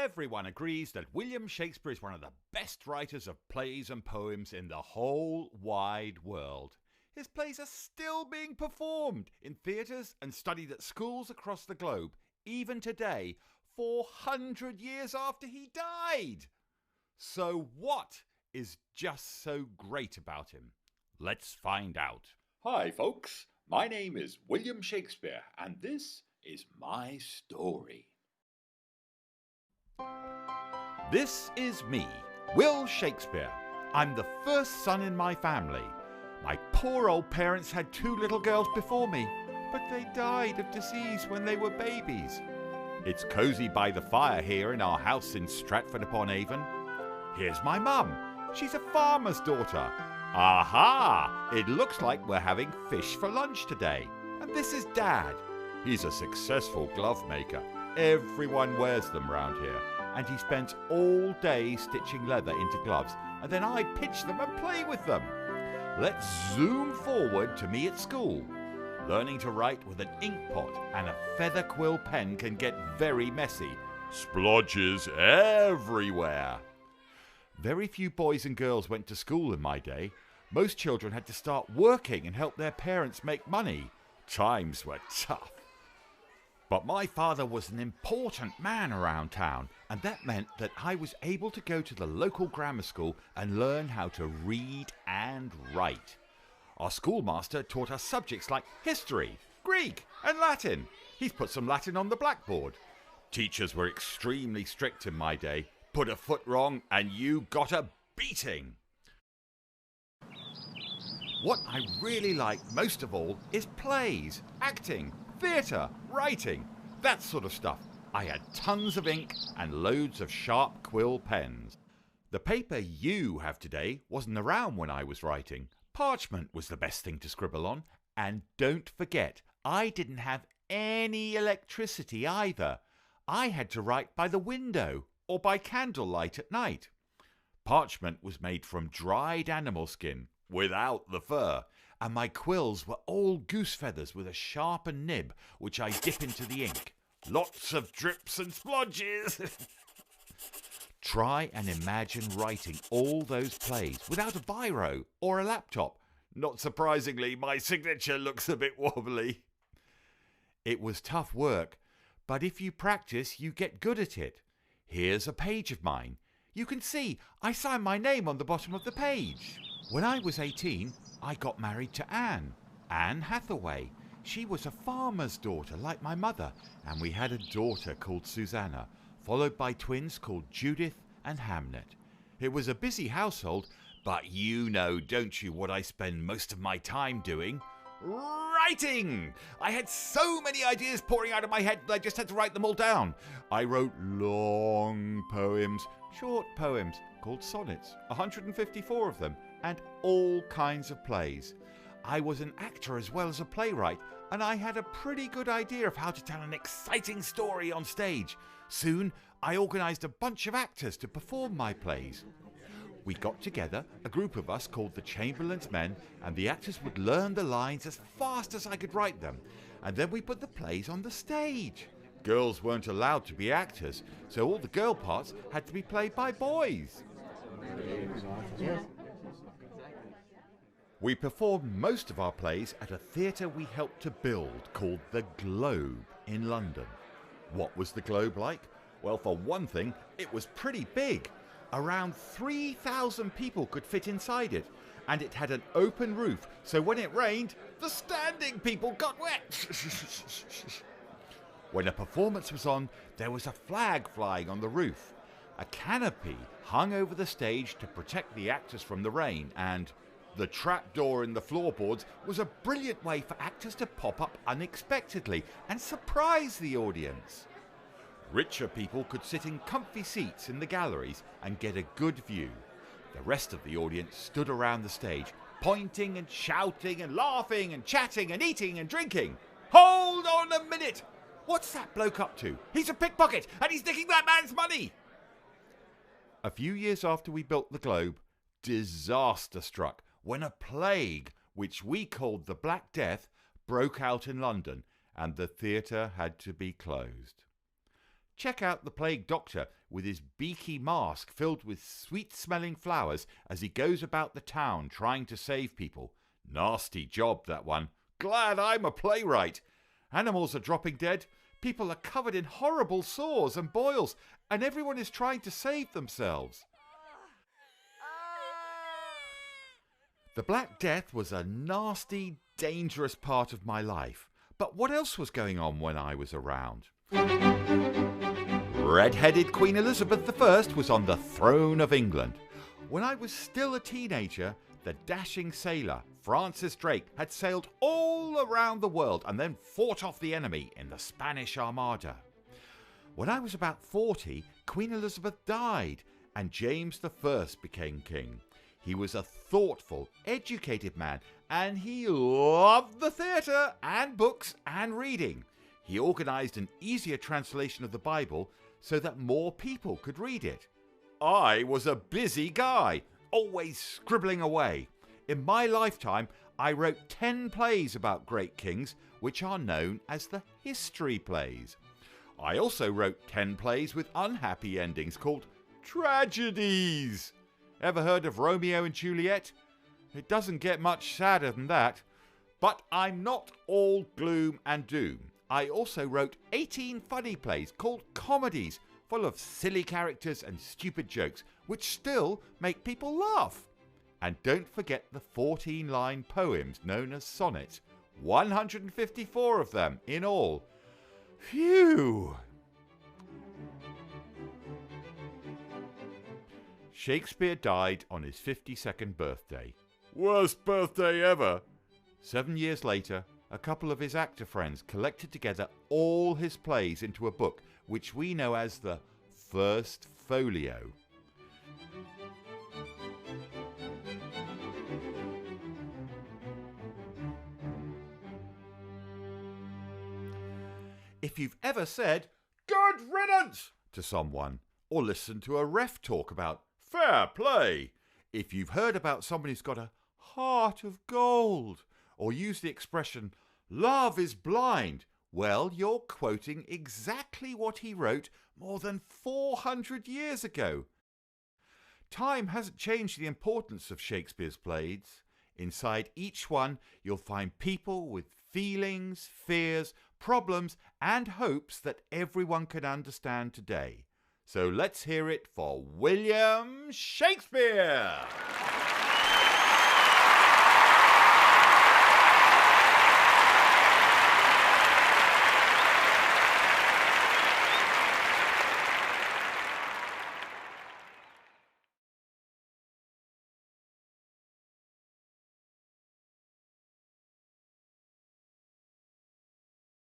Everyone agrees that William Shakespeare is one of the best writers of plays and poems in the whole wide world. His plays are still being performed in theatres and studied at schools across the globe, even today, 400 years after he died. So what is just so great about him? Let's find out. Hi folks, my name is William Shakespeare and this is my story. This is me, Will Shakespeare. I'm the first son in my family. My poor old parents had 2 little girls before me, but they died of disease when they were babies. It's cosy by the fire here in our house in Stratford-upon-Avon. Here's my mum. She's a farmer's daughter. Aha! It looks like we're having fish for lunch today. And this is Dad. He's a successful glove maker. Everyone wears them round here. And he spends all day stitching leather into gloves, and then I pinch them and play with them. Let's zoom forward to me at school. Learning to write with an ink pot and a feather quill pen can get very messy. Splodges everywhere. Very few boys and girls went to school in my day. Most children had to start working and help their parents make money. Times were tough. But my father was an important man around town, and that meant that I was able to go to the local grammar school and learn how to read and write. Our schoolmaster taught us subjects like history, Greek and Latin. He's put some Latin on the blackboard. Teachers were extremely strict in my day. Put a foot wrong and you got a beating. What I really like most of all is plays, acting, theatre, writing, that sort of stuff. I had tons of ink and loads of sharp quill pens. The paper you have today wasn't around when I was writing. Parchment was the best thing to scribble on. And don't forget, I didn't have any electricity either. I had to write by the window or by candlelight at night. Parchment was made from dried animal skin, without the fur, and my quills were all goose feathers with a sharpened nib, which I dip into the ink. Lots of drips and splodges. Try and imagine writing all those plays without a biro or a laptop. Not surprisingly, my signature looks a bit wobbly. It was tough work, but if you practice, you get good at it. Here's a page of mine. You can see I signed my name on the bottom of the page. When I was 18, I got married to Anne Hathaway. She was a farmer's daughter like my mother, and we had a daughter called Susanna, followed by twins called Judith and Hamnet. It was a busy household, but you know, don't you, what I spend most of my time doing? Writing! I had so many ideas pouring out of my head that I just had to write them all down. I wrote long poems, short poems called sonnets, 154 of them, and all kinds of plays. I was an actor as well as a playwright, and I had a pretty good idea of how to tell an exciting story on stage. Soon, I organised a bunch of actors to perform my plays. We got together, a group of us called the Chamberlain's Men, and the actors would learn the lines as fast as I could write them, and then we put the plays on the stage. Girls weren't allowed to be actors, so all the girl parts had to be played by boys. We performed most of our plays at a theatre we helped to build called the Globe in London. What was the Globe like? Well, for one thing, it was pretty big. Around 3,000 people could fit inside it, and it had an open roof, so when it rained, the standing people got wet. When a performance was on, there was a flag flying on the roof. A canopy hung over the stage to protect the actors from the rain, and the trapdoor in the floorboards was a brilliant way for actors to pop up unexpectedly and surprise the audience. Richer people could sit in comfy seats in the galleries and get a good view. The rest of the audience stood around the stage, pointing and shouting and laughing and chatting and eating and drinking. Hold on a minute! What's that bloke up to? He's a pickpocket and he's nicking that man's money! A few years after we built the Globe, disaster struck when a plague, which we called the Black Death, broke out in London and the theatre had to be closed. Check out the plague doctor with his beaky mask filled with sweet-smelling flowers as he goes about the town trying to save people. Nasty job, that one. Glad I'm a playwright. Animals are dropping dead. People are covered in horrible sores and boils, and everyone is trying to save themselves. The Black Death was a nasty, dangerous part of my life. But what else was going on when I was around? Red-headed Queen Elizabeth I was on the throne of England. When I was still a teenager, the dashing sailor Francis Drake had sailed all around the world and then fought off the enemy in the Spanish Armada. When I was about 40, Queen Elizabeth died and James I became king. He was a thoughtful, educated man, and he loved the theatre and books and reading. He organised an easier translation of the Bible so that more people could read it. I was a busy guy, always scribbling away. In my lifetime, I wrote 10 plays about great kings, which are known as the history plays. I also wrote 10 plays with unhappy endings called tragedies. Ever heard of Romeo and Juliet? It doesn't get much sadder than that. But I'm not all gloom and doom. I also wrote 18 funny plays called comedies, full of silly characters and stupid jokes, which still make people laugh. And don't forget the 14-line poems known as sonnets, 154 of them in all. Phew! Shakespeare died on his 52nd birthday. Worst birthday ever! 7 years later, a couple of his actor friends collected together all his plays into a book, which we know as the First Folio. If you've ever said, "Good riddance," to someone, or listened to a ref talk about fair play, if you've heard about someone who's got a heart of gold, or used the expression, "love is blind," well, you're quoting exactly what he wrote more than 400 years ago. Time hasn't changed the importance of Shakespeare's plays. Inside each one, you'll find people with feelings, fears, problems, and hopes that everyone can understand today. So let's hear it for Williams Shakespeare!